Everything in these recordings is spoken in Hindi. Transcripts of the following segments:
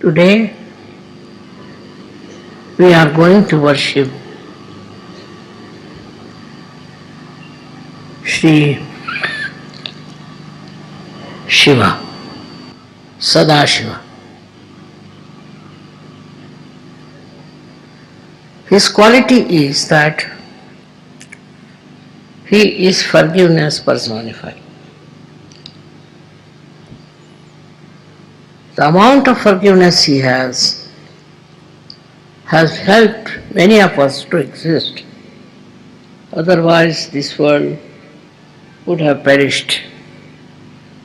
Today we are going to worship Sri Shiva, Sadashiva. His quality is that he is forgiveness personified. The amount of forgiveness he has helped many of us to exist. Otherwise, this world would have perished.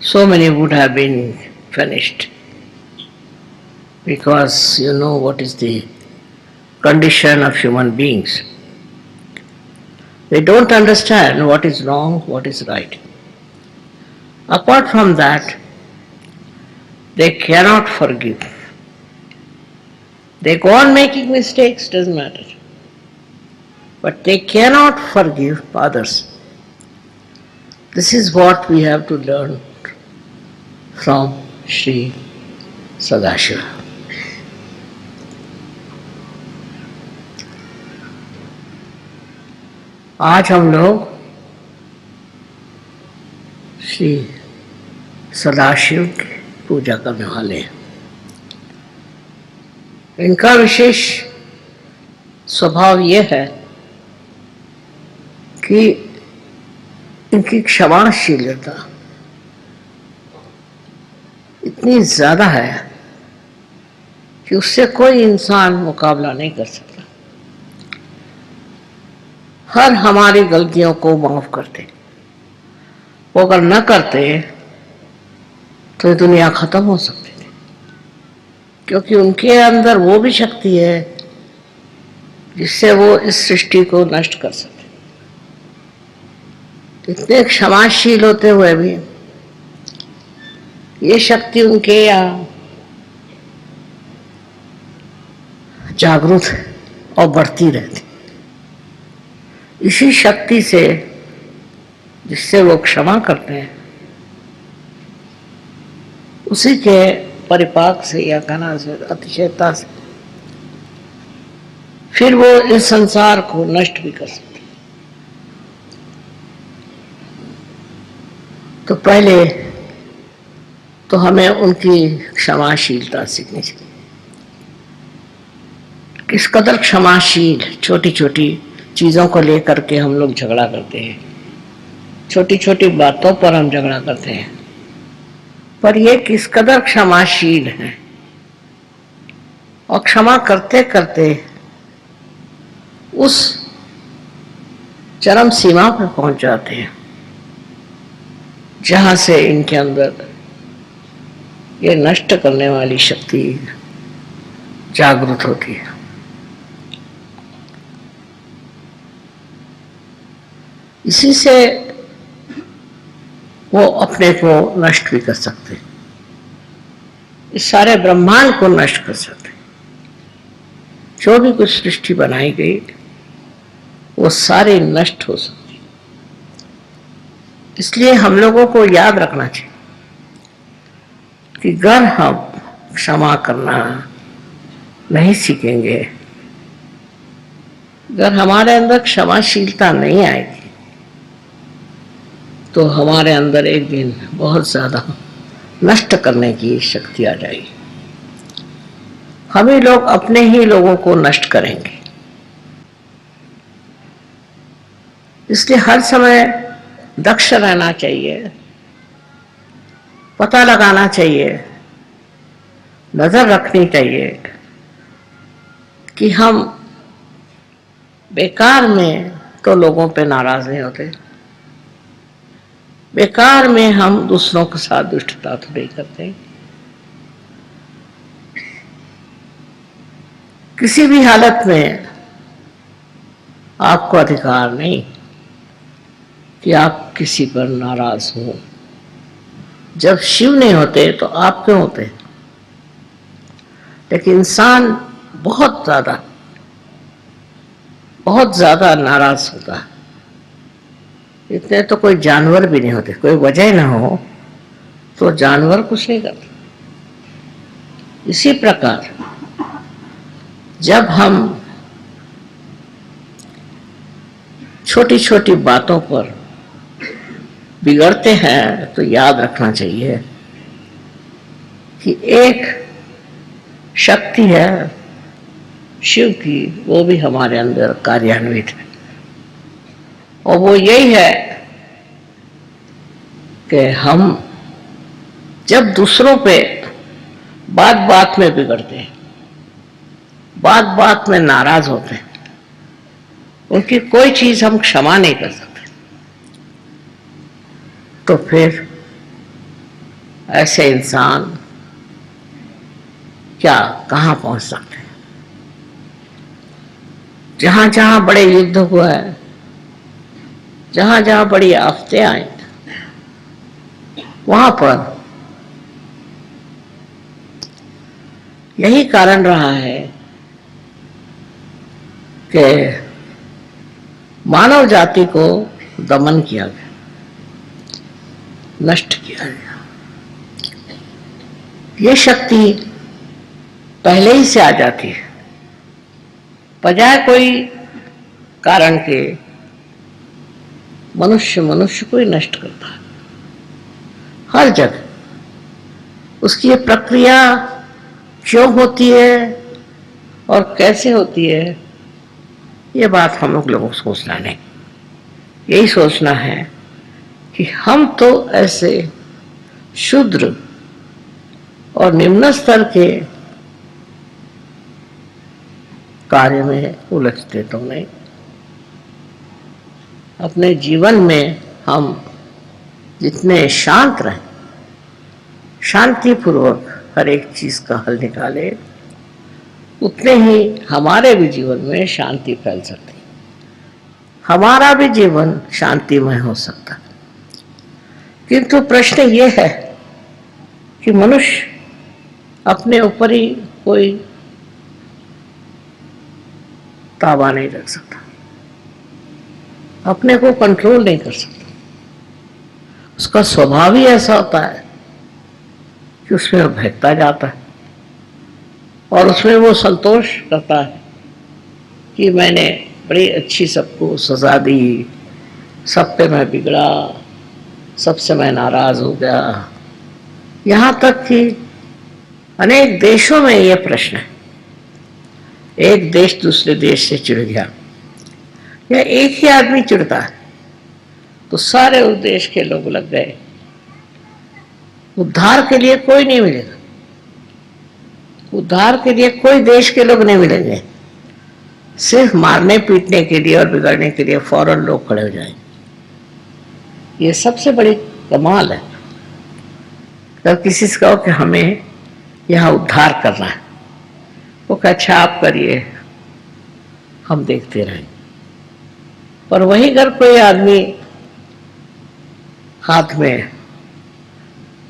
So many would have been finished. Because you know what is the condition of human beings. They don't understand what is wrong, what is right. Apart from that, they cannot forgive. They go on making mistakes, doesn't matter. But they cannot forgive others. This is what we have to learn from Sri Sadashiva. आज हम लोग श्री सदाशिव की पूजा करने वाले हैं। इनका विशेष स्वभाव यह है कि इनकी क्षमाशीलता इतनी ज्यादा है कि उससे कोई इंसान मुकाबला नहीं कर सकता। हर हमारी गलतियों को माफ करते, वो अगर न करते तो ये दुनिया खत्म हो सकती थी, क्योंकि उनके अंदर वो भी शक्ति है जिससे वो इस सृष्टि को नष्ट कर सकते। इतने क्षमाशील होते हुए भी ये शक्ति उनके यहाँ जागृत और बढ़ती रहती। इसी शक्ति से जिससे वो क्षमा करते हैं, उसी के परिपाक से या कहना से अतिशयता से फिर वो इस संसार को नष्ट भी कर सकते। तो पहले तो हमें उनकी क्षमाशीलता सीखनी चाहिए। किस कदर क्षमाशील, छोटी छोटी चीज़ों को लेकर के हम लोग झगड़ा करते हैं, छोटी छोटी बातों पर हम झगड़ा करते हैं, पर ये किस कदर क्षमाशील है और क्षमा करते करते उस चरम सीमा पर पहुंच जाते हैं जहां से इनके अंदर ये नष्ट करने वाली शक्ति जागृत होती है। इसी से वो अपने को नष्ट भी कर सकते, इस सारे ब्रह्मांड को नष्ट कर सकते। जो भी कुछ सृष्टि बनाई गई वो सारे नष्ट हो सकती। इसलिए हम लोगों को याद रखना चाहिए कि अगर हम क्षमा करना नहीं सीखेंगे, अगर हमारे अंदर क्षमाशीलता नहीं आएगी, तो हमारे अंदर एक दिन बहुत ज्यादा नष्ट करने की शक्ति आ जाएगी। हम ही लोग अपने ही लोगों को नष्ट करेंगे। इसलिए हर समय दक्ष रहना चाहिए, पता लगाना चाहिए, नजर रखनी चाहिए कि हम बेकार में तो लोगों पे नाराज नहीं होते, बेकार में हम दूसरों के साथ दुष्टता तो नहीं करते। किसी भी हालत में आपको अधिकार नहीं कि आप किसी पर नाराज हो। जब शिव नहीं होते तो आप क्यों होते? लेकिन इंसान बहुत ज्यादा नाराज होता है। इतने तो कोई जानवर भी नहीं होते, कोई वजह ना हो तो जानवर कुछ नहीं करता। इसी प्रकार जब हम छोटी छोटी बातों पर बिगड़ते हैं तो याद रखना चाहिए कि एक शक्ति है शिव की, वो भी हमारे अंदर कार्यान्वित है, और वो यही है कि हम जब दूसरों पे बात बात में बिगड़ते हैं, बात बात में नाराज होते हैं, उनकी कोई चीज हम क्षमा नहीं कर सकते, तो फिर ऐसे इंसान क्या कहां पहुंच सकते हैं। जहां जहां बड़े युद्ध हुआ है, जहां जहां बड़ी आफतें आई, वहां पर यही कारण रहा है कि मानव जाति को दमन किया गया, नष्ट किया गया। ये शक्ति पहले ही से आ जाती है, बजाय कोई कारण के मनुष्य मनुष्य को ही नष्ट करता है हर जगह। उसकी ये प्रक्रिया क्यों होती है और कैसे होती है, ये बात हम लोगों को सोचना नहीं। यही सोचना है कि हम तो ऐसे शूद्र और निम्न स्तर के कार्य में उलझते तो नहीं। अपने जीवन में हम जितने शांत रहें, शांतिपूर्वक हर एक चीज का हल निकाले, उतने ही हमारे भी जीवन में शांति फैल सकती, हमारा भी जीवन शांतिमय हो सकता। किंतु प्रश्न ये है कि मनुष्य अपने ऊपर ही कोई ताबा नहीं रख सकता, अपने को कंट्रोल नहीं कर सकता। उसका स्वभाव ही ऐसा होता है कि उसमें वो बहकता जाता है और उसमें वो संतोष करता है कि मैंने बड़ी अच्छी सबको सजा दी, सब पे मैं बिगड़ा, सबसे मैं नाराज हो गया। यहाँ तक कि अनेक देशों में यह प्रश्न है, एक देश दूसरे देश से चिढ़ गया या एक ही आदमी चिढ़ता है तो सारे उस देश के लोग लग गए, उद्धार के लिए कोई नहीं मिलेगा, उद्धार के लिए कोई देश के लोग नहीं मिलेंगे, सिर्फ मारने पीटने के लिए और बिगाड़ने के लिए फौरन लोग खड़े हो जाएंगे। ये सबसे बड़ी कमाल है। जब किसी से कहो कि हमें यहाँ उद्धार करना है, वो कहे अच्छा आप करिए, हम देखते रहें। पर वहीं अगर कोई आदमी हाथ में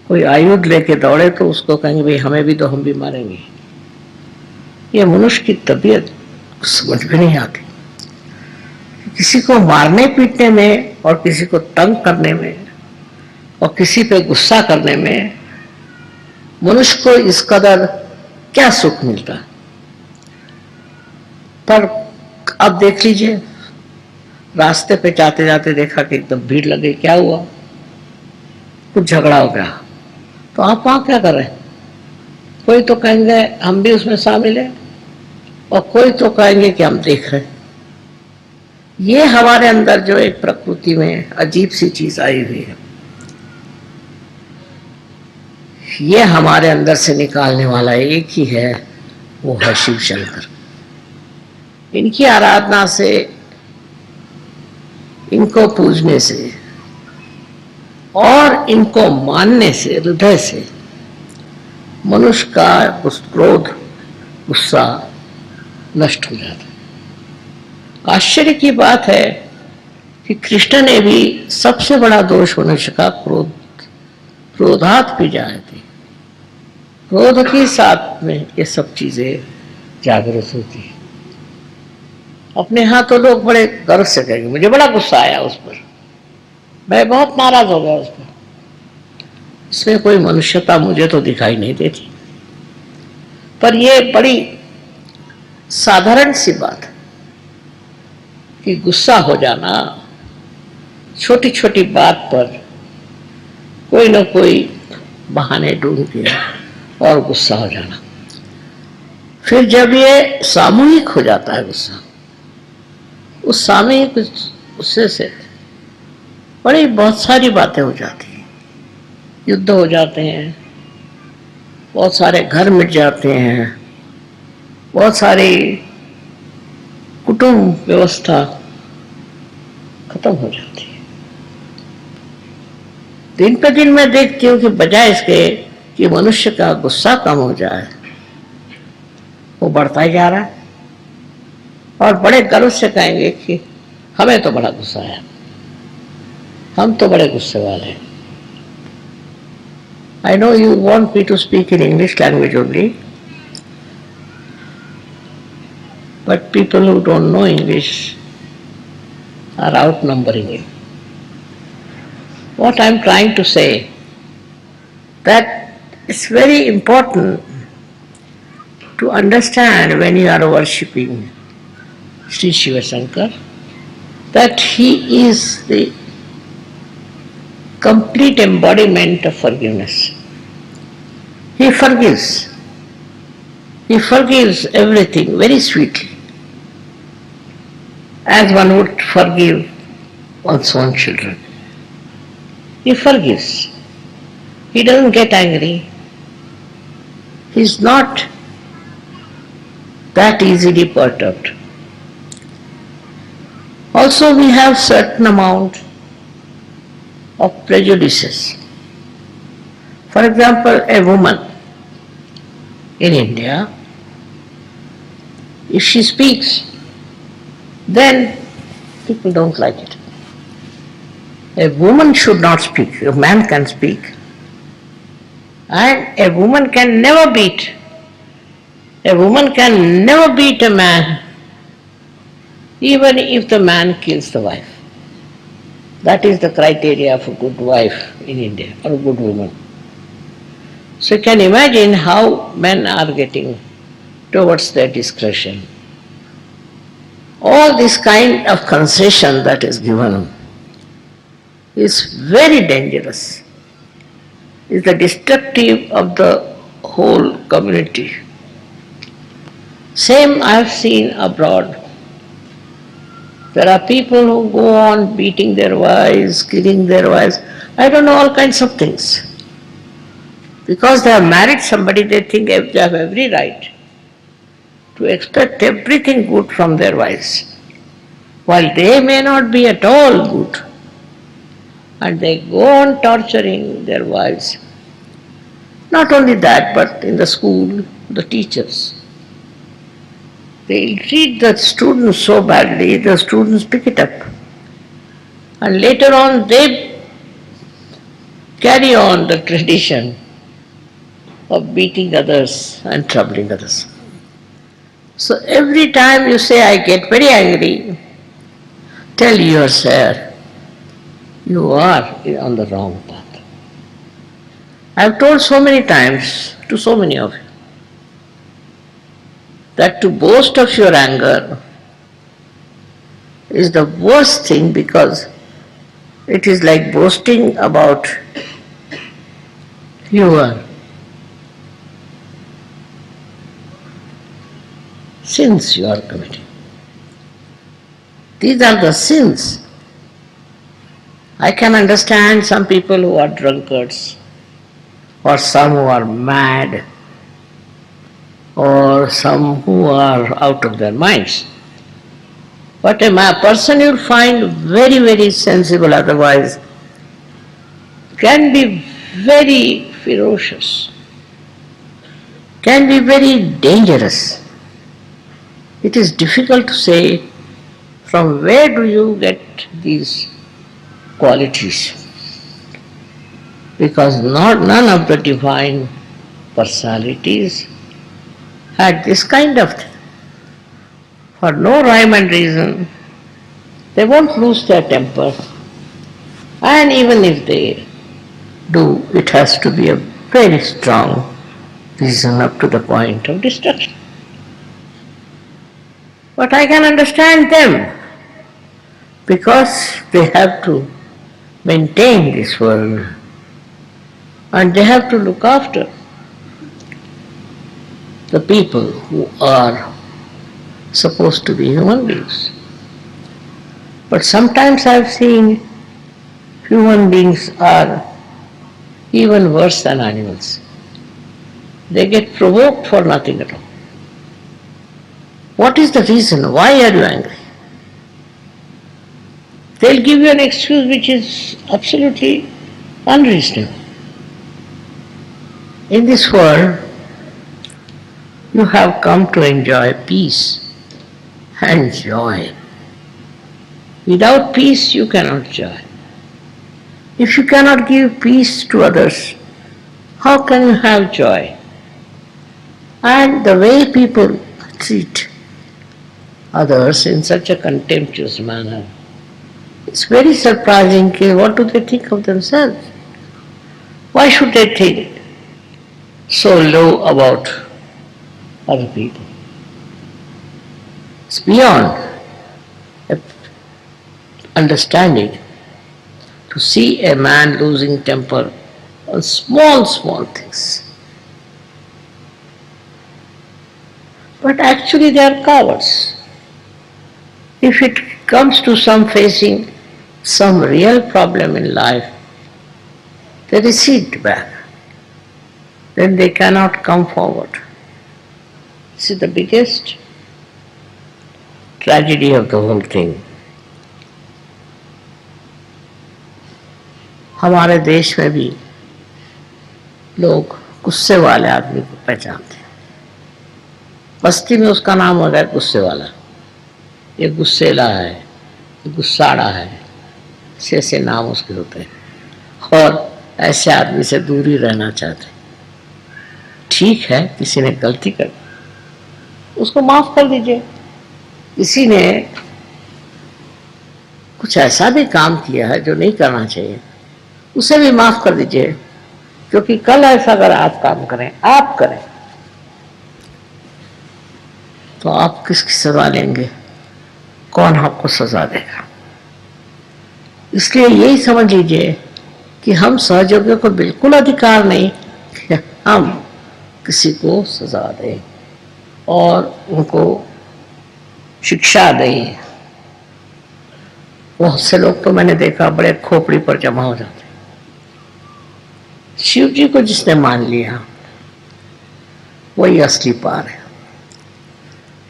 कोई आयुध लेके दौड़े तो उसको कहेंगे भाई हमें भी, तो हम भी मारेंगे। ये मनुष्य की तबीयत समझ में नहीं आती। किसी को मारने पीटने में और किसी को तंग करने में और किसी पे गुस्सा करने में मनुष्य को इस कदर क्या सुख मिलता है। पर अब देख लीजिए, रास्ते पे जाते जाते देखा कि एकदम भीड़ लग गई, क्या हुआ, कुछ झगड़ा हो गया, तो आप वहां क्या कर रहे हैं? कोई तो कहेंगे हम भी उसमें शामिल हैं और कोई तो कहेंगे कि हम देख रहे हैं। ये हमारे अंदर जो एक प्रकृति में अजीब सी चीज आई हुई है, ये हमारे अंदर से निकालने वाला एक ही है, वो है शिव शंकर। इनकी आराधना से, इनको पूजने से और इनको मानने से, हृदय से मनुष्य का उस क्रोध, गुस्सा नष्ट हो जाता है। आश्चर्य की बात है कि कृष्ण ने भी सबसे बड़ा दोष मनुष्य का क्रोधात पी जाए थे। क्रोध के साथ में ये सब चीजें जागृत होती है। अपने यहाँ तो लोग बड़े गर्व से कहेंगे मुझे बड़ा गुस्सा आया उस पर, मैं बहुत नाराज हो गया उस पर। इसमें कोई मनुष्यता मुझे तो दिखाई नहीं देती। पर ये बड़ी साधारण सी बात है कि गुस्सा हो जाना, छोटी छोटी बात पर कोई ना कोई बहाने ढूंढ के और गुस्सा हो जाना। फिर जब ये सामूहिक हो जाता है गुस्सा, उस सामूहिक गुस्से से बड़ी बहुत सारी बातें हो जाती हैं, युद्ध हो जाते हैं, बहुत सारे घर मिट जाते हैं, बहुत सारी कुटुंब व्यवस्था खत्म हो जाती है। दिन पे दिन मैं देखती हूँ कि बजाय इसके कि मनुष्य का गुस्सा कम हो जाए, वो बढ़ता ही जा रहा है। और बड़े गर्व से कहेंगे कि हमें तो बड़ा गुस्सा है, हम तो बड़े गुस्से वाले हैं। I know you want me to speak in English language only, but people who don't know English are outnumbering you. What I am trying to say, that it's very important to understand when you are worshipping Sri Shiva Shankar, that he is the complete embodiment of forgiveness. He forgives. He forgives everything very sweetly, as one would forgive one's own children. He forgives. He doesn't get angry. He's not that easily perturbed. Also, we have certain amount of prejudices. For example, a woman in India, if she speaks, then people don't like it. A woman should not speak, a man can speak. And a woman can never beat. A woman can never beat a man, even if the man kills the wife. That is the criteria of a good wife in India, or a good woman. So you can imagine how men are getting towards their discretion. All this kind of concession that is given is very dangerous. Is the destructive of the whole community. Same I have seen abroad. There are people who go on beating their wives, killing their wives, I don't know, all kinds of things. Because they have married somebody, they think they have every right to expect everything good from their wives, while they may not be at all good. And they go on torturing their wives. Not only that, but in the school, the teachers. They treat the students so badly, the students pick it up. And later on, they carry on the tradition of beating others and troubling others. So every time you say, I get very angry, tell yourself, you are on the wrong path. I have told so many times to so many of you that to boast of your anger is the worst thing, because it is like boasting about your sins you are committing. These are the sins. I can understand some people who are drunkards, or some who are mad, or some who are out of their minds. But a person you'll find very, very sensible otherwise can be very ferocious, can be very dangerous. It is difficult to say from where do you get these qualities, because none of the divine personalities had this kind of thing. For no rhyme and reason, they won't lose their temper, and even if they do, it has to be a very strong reason up to the point of destruction. But I can understand them because they have to maintain this world and they have to look after the people who are supposed to be human beings. But sometimes I have seen human beings are even worse than animals. They get provoked for nothing at all. What is the reason? Why are you angry? They'll give you an excuse which is absolutely unreasonable. In this world, you have come to enjoy peace and joy. Without peace, you cannot joy. If you cannot give peace to others, how can you have joy? And the way people treat others in such a contemptuous manner, it's very surprising. What do they think of themselves? Why should they think so low about other people? It's beyond understanding to see a man losing temper on small things. But actually they are cowards. If it comes to some facing some real problem in life, they recede back. Then they cannot come forward. This is the biggest tragedy of the whole thing. हमारे देश में भी लोग गुस्से वाले आदमी को पहचानते हैं। बस्ती में उसका नाम हो गया गुस्से वाला, ये गुस्सेला है, ये गुस्साड़ा है, ऐसे नाम उसके होते हैं और ऐसे आदमी से दूर ही रहना चाहते हैं। ठीक है, किसी ने गलती कर उसको माफ कर दीजिए। किसी ने कुछ ऐसा भी काम किया है जो नहीं करना चाहिए, उसे भी माफ कर दीजिए, क्योंकि कल ऐसा अगर आप काम करें, आप करें, तो आप किसकी सजा लेंगे? कौन आपको सजा देगा? इसलिए यही समझ लीजिए कि हम सहयोगियों को बिल्कुल अधिकार नहीं कि हम किसी को सजा दें और उनको शिक्षा दें। बहुत से लोग तो मैंने देखा बड़े खोपड़ी पर जमा हो जाते। शिव जी को जिसने मान लिया वही असली पार है।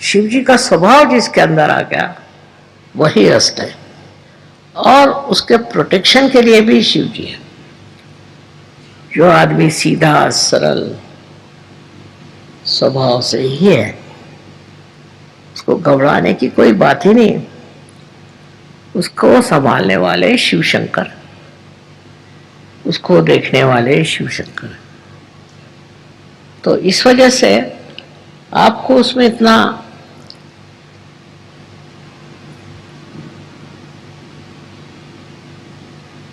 शिव जी का स्वभाव जिसके अंदर आ गया वही असली है और उसके प्रोटेक्शन के लिए भी शिव जी है। जो आदमी सीधा सरल स्वभाव से ही है, उसको घबराने की कोई बात ही नहीं। उसको संभालने वाले शिव शंकर, उसको देखने वाले शिव शंकर। तो इस वजह से आपको उसमें इतना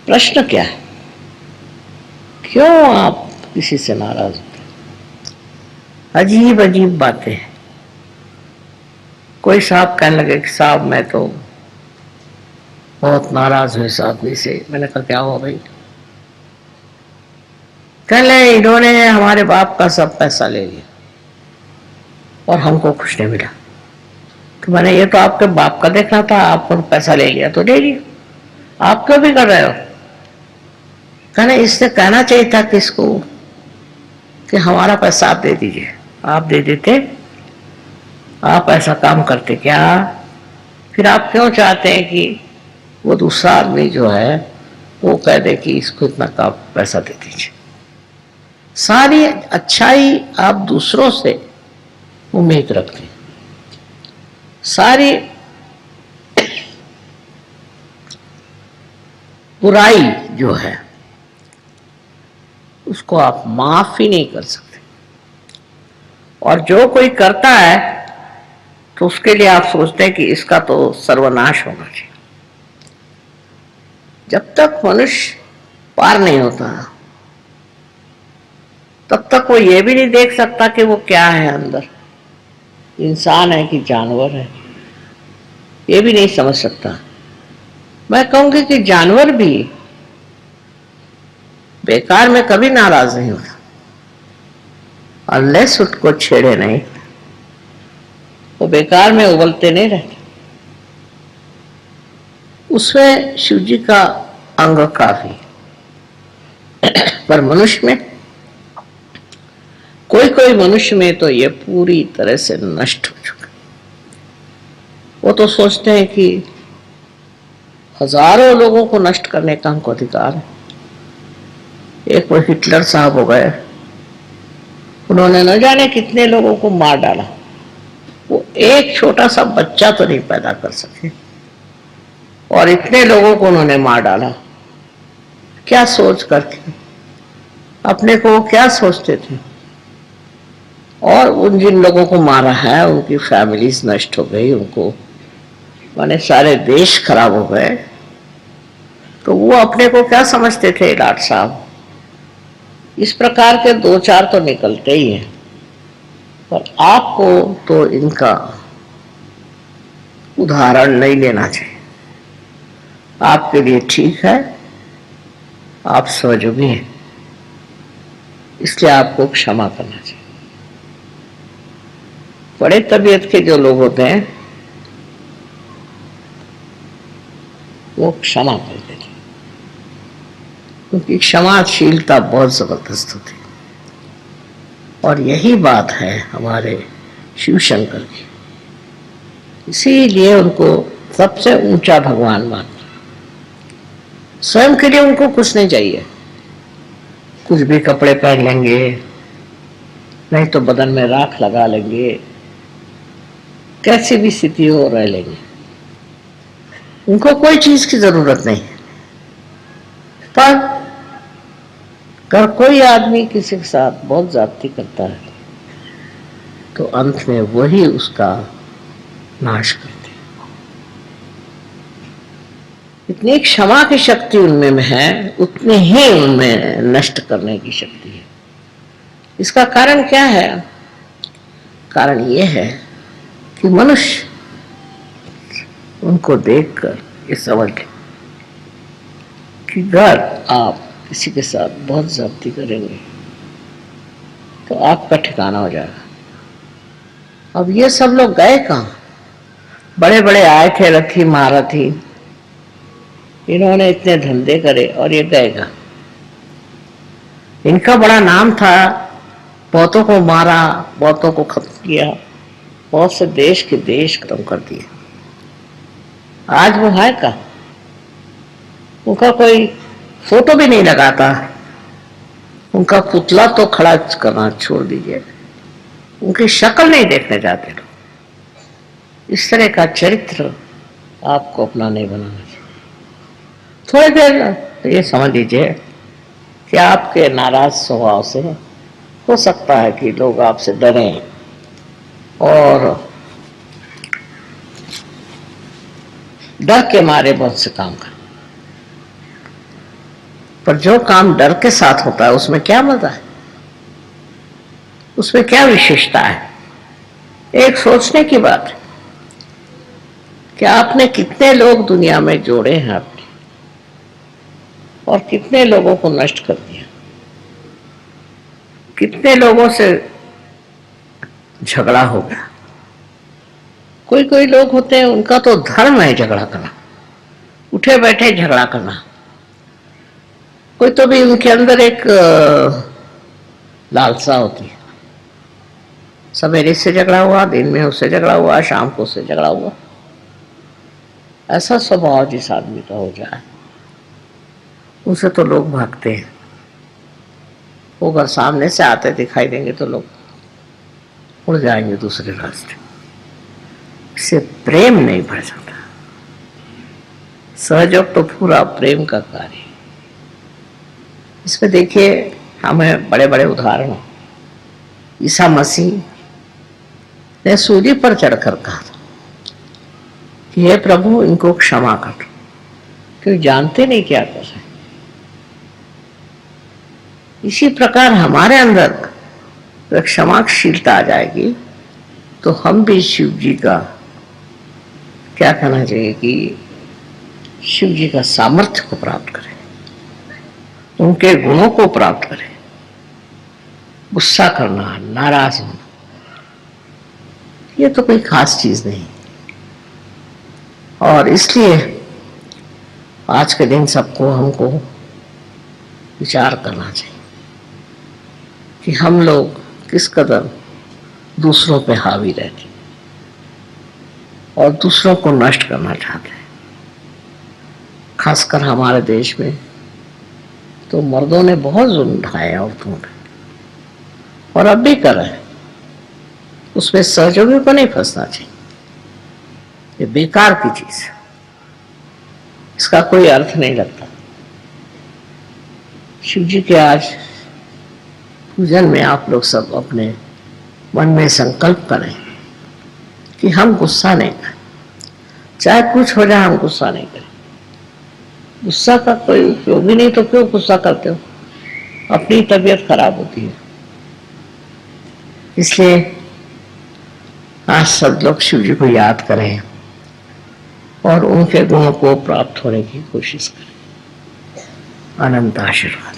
प्रश्न क्या है? क्यों आप किसी से नाराज होते? अजीब अजीब बातें हैं। कोई साहब कहने लगे कि साहब मैं तो बहुत नाराज हूं इस आदमी से। मैंने कहा क्या हुआ भाई? कहले इन्होंने हमारे बाप का सब पैसा ले लिया और हमको कुछ नहीं मिला। तो मैंने ये तो आपके बाप का देखना था, आपको पैसा ले लिया तो ले लिया, आप क्यों भी कर रहे हो? कहने इसने कहना चाहिए था किसको कि हमारा पैसा आप दे दीजिए। आप दे देते, आप ऐसा काम करते क्या? फिर आप क्यों चाहते हैं कि वो दूसरा आदमी जो है वो कह दे कि इसको इतना का पैसा दे दीजिए? सारी अच्छाई आप दूसरों से उम्मीद रखते हैं, सारी बुराई जो है उसको आप माफ ही नहीं कर सकते। और जो कोई करता है तो उसके लिए आप सोचते हैं कि इसका तो सर्वनाश होना चाहिए। जब तक मनुष्य पार नहीं होता तब तक वो ये भी नहीं देख सकता कि वो क्या है अंदर, इंसान है कि जानवर है, ये भी नहीं समझ सकता। मैं कहूंगी कि जानवर भी बेकार में कभी नाराज नहीं होता, अनलेस उसको छेड़े नहीं, वो बेकार में उबलते नहीं रहते। उसमें शिव जी का अंग काफी, पर मनुष्य में, कोई कोई मनुष्य में तो ये पूरी तरह से नष्ट हो चुका। वो तो सोचते हैं कि हजारों लोगों को नष्ट करने का हमको अधिकार है। एक वो हिटलर साहब हो गए, उन्होंने न जाने कितने लोगों को मार डाला, वो एक छोटा सा बच्चा तो नहीं पैदा कर सके और इतने लोगों को उन्होंने मार डाला। क्या सोच करके, अपने को वो क्या सोचते थे? और उन जिन लोगों को मारा है उनकी फैमिलीज नष्ट हो गई, उनको माने सारे देश खराब हो गए। तो वो अपने को क्या समझते थे लाट साहब? इस प्रकार के दो चार तो निकलते ही हैं, पर आपको तो इनका उदाहरण नहीं लेना चाहिए। आपके लिए ठीक है, आप सहयोगी हैं, इसलिए आपको क्षमा करना चाहिए। बड़े तबीयत के जो लोग होते हैं वो क्षमा कर देते हैं, क्योंकि क्षमाशीलता बहुत जबरदस्त होती है। और यही बात है हमारे शिव शंकर की, इसीलिए उनको सबसे ऊंचा भगवान मानते। स्वयं के लिए उनको कुछ नहीं चाहिए, कुछ भी कपड़े पहन लेंगे, नहीं तो बदन में राख लगा लेंगे, कैसी भी स्थिति हो रह लेंगे, उनको कोई चीज की जरूरत नहीं। पर अगर कोई आदमी किसी के साथ बहुत ज्यादती करता है तो अंत में वही उसका नाश करते। इतनी क्षमा की शक्ति उनमें है, उतनी ही उनमें नष्ट करने की शक्ति है। इसका कारण क्या है? कारण यह है कि मनुष्य उनको देखकर ये समझ ले कि अगर आप किसी के साथ बहुत ज्यादती करेंगे तो आपका ठिकाना हो जाएगा। अब ये सब लोग गए कहाँ? बड़े बड़े आए थे, रथी महारथी, इन्होंने इतने धंधे करे और ये गए कहाँ? इनका बड़ा नाम था, बहुतों को मारा, बहुतों को खत्म किया, बहुत से देश के देश खत्म कर दिए। आज वो है कहाँ? उनका कोई फोटो भी नहीं लगाता, उनका पुतला तो खड़ा करना छोड़ दीजिए, उनकी शक्ल नहीं देखने जाते लोग। इस तरह का चरित्र आपको अपना नहीं बनाना चाहिए। थोड़ी देर ये समझ लीजिए कि आपके नाराज स्वभाव से हो सकता है कि लोग आपसे डरें और डर के मारे बहुत से काम करें, पर जो काम डर के साथ होता है उसमें क्या मजा है, उसमें क्या विशेषता है? एक सोचने की बात है कि आपने कितने लोग दुनिया में जोड़े हैं आपने, और कितने लोगों को नष्ट कर दिया, कितने लोगों से झगड़ा हो गया। कोई कोई लोग होते हैं उनका तो धर्म है झगड़ा करना, उठे बैठे झगड़ा करना। कोई तो भी उनके अंदर एक लालसा होती है, सवेरे से झगड़ा हुआ, दिन में उससे झगड़ा हुआ, शाम को उससे झगड़ा हुआ। ऐसा स्वभाव जिस आदमी का हो जाए उसे तो लोग भागते हैं। वो अगर सामने से आते दिखाई देंगे तो लोग उड़ जाएंगे दूसरे रास्ते। इससे प्रेम नहीं बढ़ सकता। सहयोग तो पूरा प्रेम का कार्य है। इसमें देखिए, हमें बड़े बड़े उदाहरण, ईसा मसीह ने सूली पर चढ़कर कहा था कि हे प्रभु इनको क्षमा कर, क्योंकि जानते नहीं क्या कर रहे। इसी प्रकार हमारे अंदर जब क्षमाशीलता आ जाएगी तो हम भी शिव जी का क्या कहना चाहिए कि शिव जी का सामर्थ्य को प्राप्त करें, उनके गुणों को प्राप्त करें। गुस्सा करना, नाराज होना, ये तो कोई खास चीज नहीं। और इसलिए आज के दिन सबको हमको विचार करना चाहिए कि हम लोग किस कदर दूसरों पे हावी रहते और दूसरों को नष्ट करना चाहते हैं। खासकर हमारे देश में तो मर्दों ने बहुत जुल्म ढाए औरतों पे, और अब भी कर रहे हैं। उसमें सहयोगियों को नहीं फंसना चाहिए, ये बेकार की चीज है, इसका कोई अर्थ नहीं लगता। शिव जी के आज पूजन में आप लोग सब अपने मन में संकल्प करें कि हम गुस्सा नहीं करें, चाहे कुछ हो जाए हम गुस्सा नहीं करें। गुस्सा का कोई उपयोग ही नहीं, तो क्यों गुस्सा करते हो? अपनी तबीयत खराब होती है। इसलिए आज सब लोग शिव जी को याद करें और उनके गुणों को प्राप्त होने की कोशिश करें। अनंत आशीर्वाद।